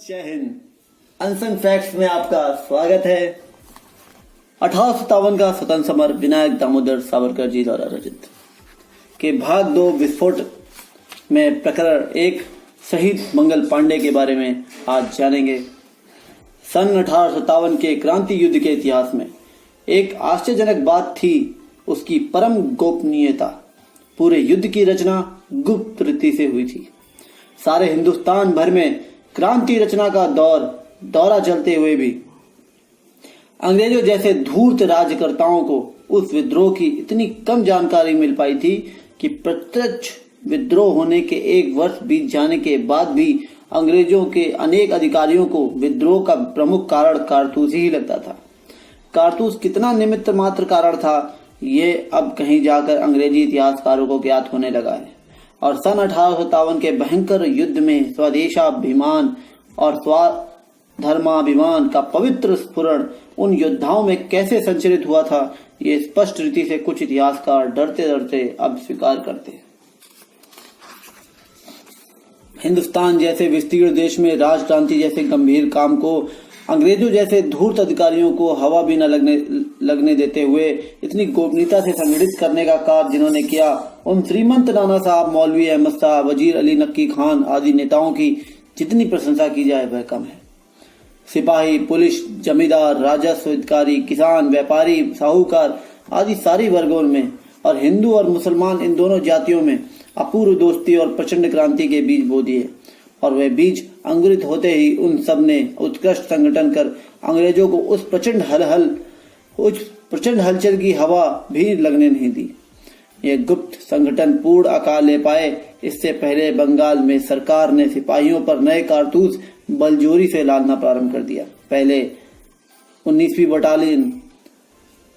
जय Hind. Unsung facts में आपका स्वागत है। 1857 का स्वतंत्र समर विनायक दामोदर सावरकर जी द्वारा रचित के भाग 2 विस्फोट में प्रकरण 1 शहीद मंगल पांडे के बारे में आज जानेंगे। सन 1857 के क्रांति युद्ध के इतिहास में एक आश्चर्यजनक बात थी उसकी परम गोपनीयता। पूरे युद्ध की रचना गुप्त रीति से हुई थी। सारे हिंदुस्तान भर में क्रांति रचना का दौरा चलते हुए भी अंग्रेजों जैसे धूर्त राज्यकर्ताओं को उस विद्रोह की इतनी कम जानकारी मिल पाई थी कि प्रत्यक्ष विद्रोह होने के 1 वर्ष बीत जाने के बाद भी अंग्रेजों के अनेक अधिकारियों को विद्रोह का प्रमुख कारण कारतूस ही लगता था। कारतूस कितना निमित्त मात्र कारण था, ये अब कहीं जाकर अंग्रेजी इतिहासकारों को ज्ञात होने लगा है। और सन 1857 के भयंकर युद्ध में स्वदेशाभिमान और स्वधर्माभिमान का पवित्र स्फुरण उन योद्धाओं में कैसे संचरित हुआ था, ये स्पष्ट रीति से कुछ इतिहासकार डरते डरते अब स्वीकार करते हैं। हिंदुस्तान जैसे विस्तीर्ण देश में राजक्रांति जैसे गंभीर काम को अंग्रेजों जैसे धूर्त अधिकारियों को हवा भी न लगने देते हुए इतनी गोपनीयता से संगठित करने का कार्य जिन्होंने किया, उन श्रीमंत नाना साहब, मौलवी अहमद साहब, वजीर अली नक्की खान आदि नेताओं की जितनी प्रशंसा की जाए वह कम है। सिपाही, पुलिस, जमींदार, राजस्व अधिकारी, किसान, व्यापारी, साहूकार आदि सारी वर्गों में और हिंदू और मुसलमान इन दोनों जातियों में अपूर्व दोस्ती और प्रचंड क्रांति के बीज बो दिए। और वह बीज अंकुरित होते ही उन सब ने उत्कृष्ट संगठन कर अंग्रेजों को उस प्रचंड हलचल की हवा भी लगने नहीं दी। यह गुप्त संगठन पूर्ण आकार ले पाए इससे पहले बंगाल में सरकार ने सिपाहियों पर नए कारतूस बलजोरी से डालना प्रारंभ कर दिया। पहले 19वीं बटालियन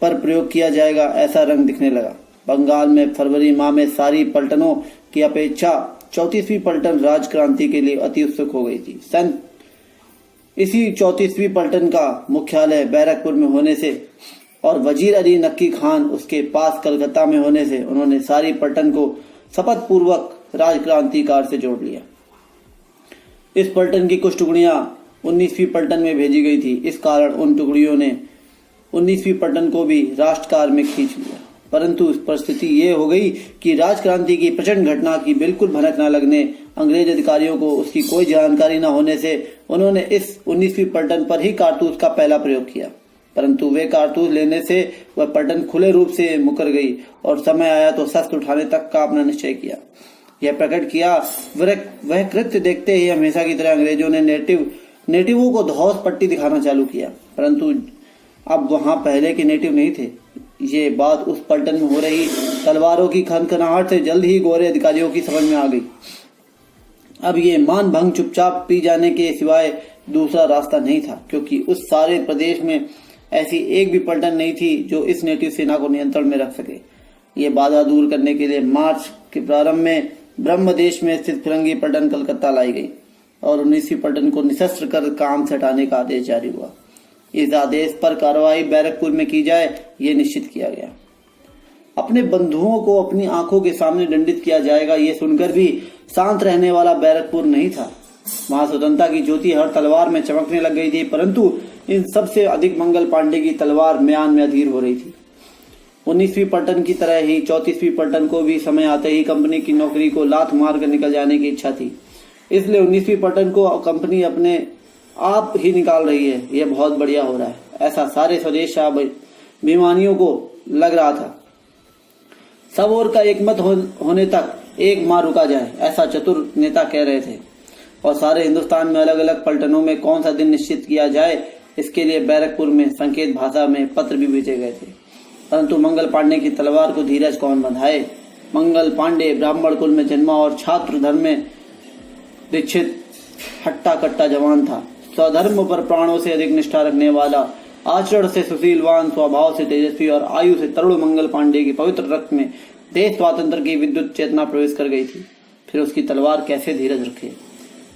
पर प्रयोग किया जाएगा ऐसा रंग दिखने लगा। बंगाल में फरवरी माह में सारी पलटनों की अपेक्षा 34वीं पलटन राजक्रांति के लिए अति उत्सुक हो गई थी। इसी 34वीं पलटन का मुख्यालय बैरकपुर में होने से और वजीर अली नक्की खान उसके पास कलकत्ता में होने से उन्होंने सारी पलटन को शपथ पूर्वक राजक्रांतिकार से जोड़ लिया। इस पलटन की कुछ टुकड़ियां 19वीं पलटन में भेजी गई थी। इस कारण उन टुकड़ियों ने 19वीं पलटन को भी राष्ट्रकार में खींच लिया। परंतु परिस्थिति ये हो गई कि राजक्रांति की प्रचंड घटना की बिल्कुल भनक न लगने, अंग्रेज अधिकारियों को उसकी कोई जानकारी न होने से उन्होंने इस 19वीं पलटन पर ही कारतूस का पहला प्रयोग किया। परंतु वे कारतूस लेने से वह पलटन खुले रूप से मुकर गई और समय आया तो शस्त्र उठाने तक का अपना निश्चय किया। यह प्रकट किया वह कृत्य देखते ही हमेशा की तरह अंग्रेजों ने नेटिवों को धौस पट्टी दिखाना चालू किया। परंतु अब वहां पहले के नेटिव नहीं थे। ये बात उस पलटन में हो रही तलवारों की खनखनाहट से जल्द ही गोरे अधिकारियों की समझ में आ गई। अब ये मान भंग चुपचाप पी जाने के सिवाय दूसरा रास्ता नहीं था, क्योंकि उस सारे प्रदेश में ऐसी एक भी पलटन नहीं थी जो इस नेटिव सेना को नियंत्रण में रख सके। ये बाधा दूर करने के लिए मार्च के प्रारंभ में ब्रह्मदेश में स्थित फिरंगी पलटन कलकत्ता लाई गई और 19वीं पलटन को निशस्त्र कर काम से हटाने का आदेश जारी हुआ। इस आदेश पर कार्रवाई बैरकपुर में की जाए ये निश्चित किया गया। अपने बंधुओं को अपनी आंखों के सामने दंडित किया जाएगा ये सुनकर भी शांत रहने वाला बैरकपुर नहीं था। वहां स्वतंत्रता की ज्योति हर तलवार में चमकने लग गई थी, परंतु इन सबसे अधिक मंगल पांडे की तलवार म्यान में अधीर हो रही थी। 19वीं पलटन की तरह ही 34वीं पलटन को भी समय आते ही कंपनी की नौकरी को लात मार कर निकल जाने की इच्छा थी। इसलिए 19वीं पलटन को कंपनी अपने आप ही निकाल रही है। यह बहुत बढ़िया हो रहा है, ऐसा सारे स्वदेशाभिमानियों को लग रहा था। सब ओर का एकमत होने तक एक माह रुका जाए, ऐसा चतुर नेता कह रहे थे। और सारे हिंदुस्तान में अलग अलग पलटनों में कौन सा दिन निश्चित किया जाए, इसके लिए बैरकपुर में संकेत भाषा में पत्र भी भेजे गए थे। परंतु मंगल पांडे की तलवार को धीरज कौन बंधाए। मंगल पांडे ब्राह्मण कुल में जन्मा और छात्र धर्म में दीक्षित हट्टा कट्टा जवान था। स्वधर्म पर प्राणों से अधिक निष्ठा रखने वाला, आचरण से सुशीलवान, स्वभाव से तेजस्वी और आयु से तरुण मंगल पांडे की पवित्र रक्त में देश स्वातंत्र की विद्युत चेतना प्रवेश कर गई थी। फिर उसकी तलवार कैसे धीरज रखे।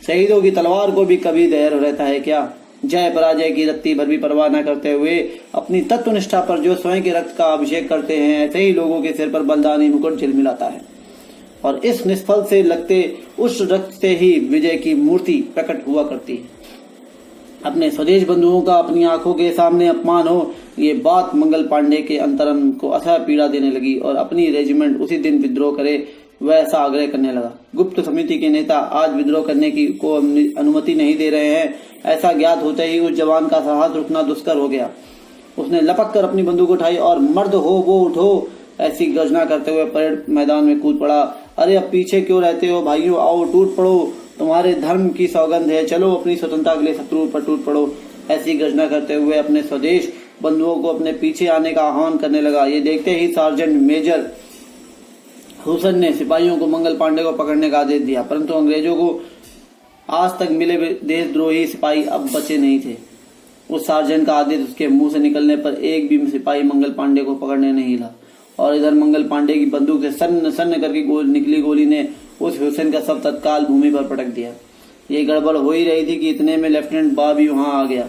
शहीदों की तलवार को भी कभी धैर्य रहता है क्या। जय पराजय की रत्ती भर भी परवाह न करते हुए अपनी तत्वनिष्ठा पर जो स्वयं के रक्त का अभिषेक करते हैं, ऐसे ही लोगों के सिर पर बलिदानी मुकुट झिलमिलाता है। और इस निष्फल से लगते उस रक्त से ही विजय की मूर्ति प्रकट हुआ करती है। अपने स्वदेश बंधुओं का अपनी आंखों के सामने अपमान हो, ये बात मंगल पांडे के अंतरंग को अथाह पीड़ा देने लगी और अपनी रेजिमेंट उसी दिन विद्रोह करे वह ऐसा आग्रह करने लगा। गुप्त समिति के नेता आज विद्रोह करने की को अनुमति नहीं दे रहे हैं, ऐसा ज्ञात होते ही उस जवान का साहस रुकना दुष्कर हो गया। उसने लपक कर अपनी बंदूक उठाई और मर्द हो वो उठो ऐसी गर्जना करते हुए परेड मैदान में कूद पड़ा। अरे अब पीछे क्यों रहते हो भाइयों, आओ टूट पड़ो, तुम्हारे धर्म की सौगंध है, चलो अपनी स्वतंत्रता के लिए शत्रु पर टूट पड़ो। ऐसी गर्जना करते हुए अपने स्वदेश बंधुओं को अपने पीछे आने का आह्वान करने लगा। ये देखते ही सार्जेंट मेजर हुसैन ने सिपाहियों को मंगल पांडे को पकड़ने का आदेश दिया, परंतु अंग्रेजों को आज तक मिले देशद्रोही सिपाही अब बचे नहीं थे। उस सार्जेंट का आदेश उसके मुंह से निकलने पर एक भी सिपाही मंगल पांडे को पकड़ने नहीं हिला और इधर मंगल पांडे की बंदूक से सन्न सन्न करके निकली गोली ने उस हुसैन का सब तत्काल भूमि पर पटक दिया। ये गड़बड़ हो ही रही थी कि इतने में लेफ्टिनेंट बा भी वहां आ गया।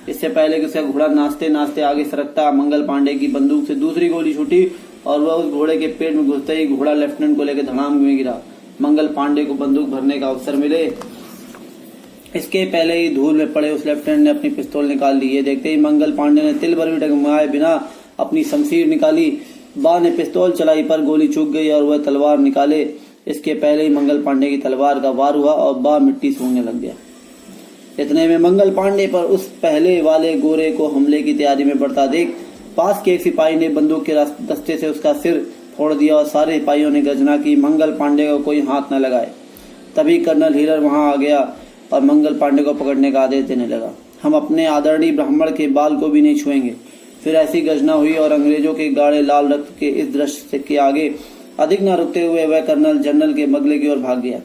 इससे पहले कि उसका घोड़ा नाचते नाचते आगे सरकता, मंगल पांडे की बंदूक से दूसरी गोली छूटी और वह उस घोड़े के पेट में घुसते ही घोड़ा लेफ्टिनेंट को लेकर धड़ाम में गिरा। मंगल पांडे को बंदूक भरने का अवसर मिले इसके पहले ही धूल में पड़े उस लेफ्टिनेंट ने अपनी पिस्तौल निकाल ली। ये देखते ही मंगल पांडे ने तिल भर भी डगमगाए बिना अपनी शमशीर निकाली। बा ने पिस्तौल चलाई पर गोली चूक गई और वह तलवार निकाले इसके पहले ही मंगल पांडे की तलवार का वार हुआ और बा मिट्टी सूंघने लग गया। इतने में मंगल पांडे पर उस पहले वाले गोरे को हमले की तैयारी में बढ़ता देख पास के एक सिपाही ने बंदूक के दस्ते से उसका सिर फोड़ दिया और सारे सिपाहियों ने गर्जना की मंगल पांडे को कोई हाथ न लगाए। तभी कर्नल हीरर वहां आ गया और मंगल पांडे को पकड़ने का आदेश देने लगा। हम अपने आदरणीय ब्राह्मण के बाल को भी नहीं छुएंगे। फिर ऐसी गर्जना हुई और अंग्रेजों के गाढ़े लाल रक्त के इस दृश्य के आगे अधिक न रुकते हुए वह कर्नल जनरल के बंगले की ओर भाग गया।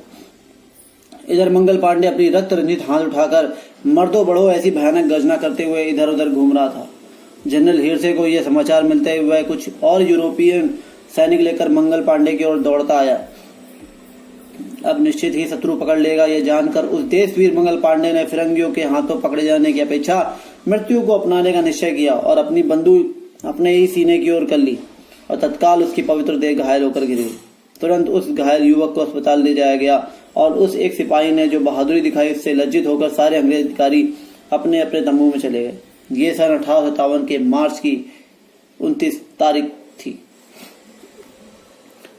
इधर मंगल पांडे अपनी रक्त रंजित हाथ उठाकर मर्दों बड़ो ऐसी भयानक गर्जना करते हुए इधर उधर घूम रहा था। जनरल हिरसे को यह समाचार मिलते हुए वह कुछ और यूरोपियन सैनिक लेकर मंगल पांडे की ओर दौड़ता आया। अब निश्चित ही शत्रु पकड़ लेगा यह जानकर उस देशवीर मंगल पांडे ने फिरंगियों के हाथों पकड़े जाने की अपेक्षा मृत्यु को अपनाने का निश्चय किया और अपनी बंदूक अपने ही सीने की ओर कर ली और तत्काल उसकी पवित्र देह घायल होकर गिर गई। तुरंत उस घायल युवक को अस्पताल ले जाया गया और उस एक सिपाही ने जो बहादुरी दिखाई उससे लज्जित होकर सारे अंग्रेज अधिकारी अपने अपने तंबू में चले गए। ये सन 1857 के मार्च की 29 तारीख थी।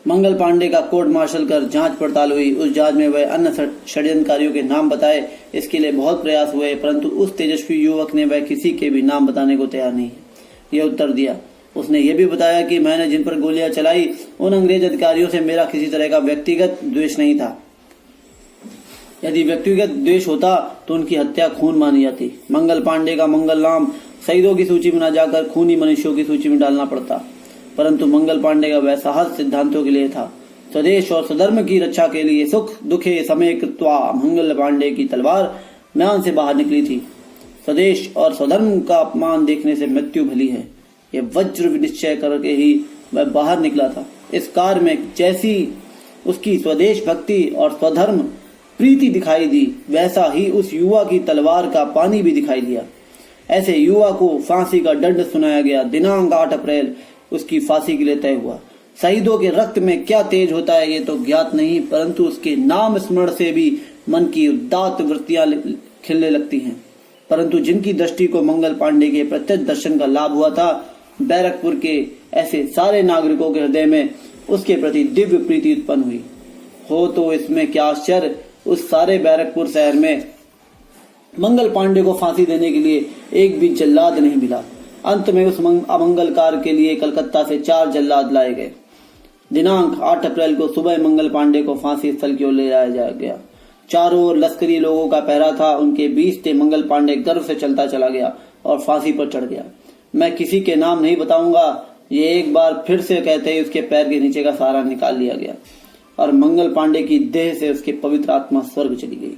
मंगल पांडे का कोर्ट मार्शल कर जांच पड़ताल हुई। उस जांच में वह अन्य षड्यंत्रकारियों के नाम बताए। इसके लिए बहुत प्रयास हुए परंतु उस तेजस्वी युवक ने वह किसी के भी नाम बताने को तैयार नहीं है। यह उत्तर दिया। उसने यह भी बताया कि मैंने जिन पर गोलियां चलाई उन अंग्रेज अधिकारियों से मेरा किसी तरह का व्यक्तिगत द्वेष नहीं था। यदि व्यक्तिगत द्वेष होता तो उनकी हत्या खून मानी जाती। मंगल पांडे का मंगल नाम शहीदों की सूची में न जाकर खूनी मनुष्यों की सूची में डालना पड़ता, परंतु मंगल पांडे का वह साहस सिद्धांतों के लिए था। स्वदेश और स्वधर्म की रक्षा के लिए सुख दुखे समय कृत्वा मंगल पांडे की तलवार म्यान से बाहर निकली थी। स्वदेश और स्वधर्म का अपमान देखने से मृत्यु भली है, यह वज्र निश्चय करके ही वह बाहर निकला था। इस कार्य में जैसी उसकी स्वदेश भक्ति और स्वधर्म प्रीति दिखाई दी वैसा ही उस युवा की तलवार का पानी भी दिखाई दिया। ऐसे युवा को फांसी का दंड सुनाया गया। दिनांक 8 अप्रैल उसकी फांसी के लिए तय हुआ। शहीदों के रक्त में क्या तेज होता है ये तो ज्ञात नहीं, परंतु उसके नाम स्मरण से भी मन की उदात्त वृत्तियां खिलने लगती हैं। परंतु जिनकी दृष्टि को मंगल पांडे के प्रत्यक्ष दर्शन का लाभ हुआ था, बैरकपुर के ऐसे सारे नागरिकों के हृदय में उसके प्रति दिव्य प्रीति उत्पन्न हुई हो तो इसमें क्या आश्चर्य। उस सारे बैरकपुर शहर में मंगल पांडे को फांसी देने के लिए एक भी जल्लाद नहीं मिला। अंत में उस अमंगल कार्य के लिए कलकत्ता से 4 जल्लाद लाए गए। दिनांक 8 अप्रैल को सुबह मंगल पांडे को फांसी स्थल की ओर ले जाया गया। चारों ओर लश्करी लोगों का पहरा था। उनके बीच से मंगल पांडे गर्व से चलता चला गया और फांसी पर चढ़ गया। मैं किसी के नाम नहीं बताऊंगा, ये एक बार फिर से कहते ही उसके पैर के नीचे का सहारा निकाल लिया गया और मंगल पांडे की देह से उसकी पवित्र आत्मा स्वर्ग चली गई।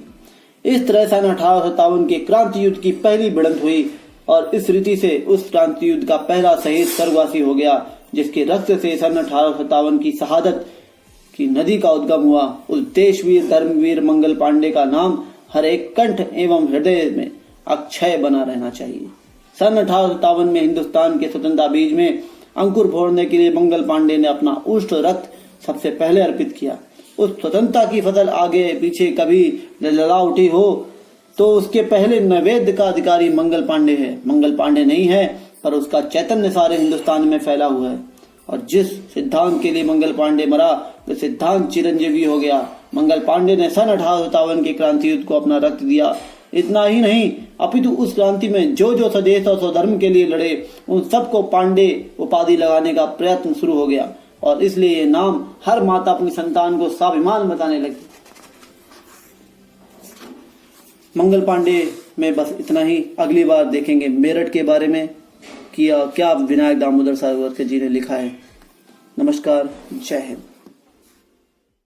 इस तरह सन 1857 के क्रांति युद्ध की पहली भिड़ंत हुई और इस रीति से उस क्रांति युद्ध का पहला शहीद स्वर्गवासी हो गया, जिसके रक्त से सन 1857 की शहादत की नदी का उद्गम हुआ। उस देशवीर धर्मवीर मंगल पांडे का नाम हर एक कंठ एवं हृदय में अक्षय बना रहना चाहिए। सन 1857 में हिंदुस्तान के स्वतंत्रता बीज में अंकुर फोड़ने के लिए मंगल पांडे ने अपना उष्ट रक्त सबसे पहले अर्पित किया। उस स्वतंत्रता की फसल आगे पीछे कभी लड़ा उठी हो तो उसके पहले नवेद का अधिकारी मंगल पांडे है। मंगल पांडे नहीं है, पर उसका चैतन्य सारे हिंदुस्तान में फैला हुआ है। और जिस सिद्धांत के लिए मंगल पांडे मरा, वह सिद्धांत चिरंजीवी हो गया। मंगल पांडे ने सन 1857 के क्रांति युद्ध को अपना रक्त दिया। इतना ही नहीं, अपितु उस क्रांति में जो जो स्वदेश और स्वधर्म के लिए लड़े, उन सबको पांडे उपाधि लगाने का प्रयत्न शुरू हो गया। और इसलिए ये नाम हर माता अपनी संतान को स्वाभिमान बताने लगी। मंगल पांडे में बस इतना ही। अगली बार देखेंगे मेरठ के बारे में कि क्या विनायक दामोदर सावरकर जी ने लिखा है। नमस्कार, जय हिंद।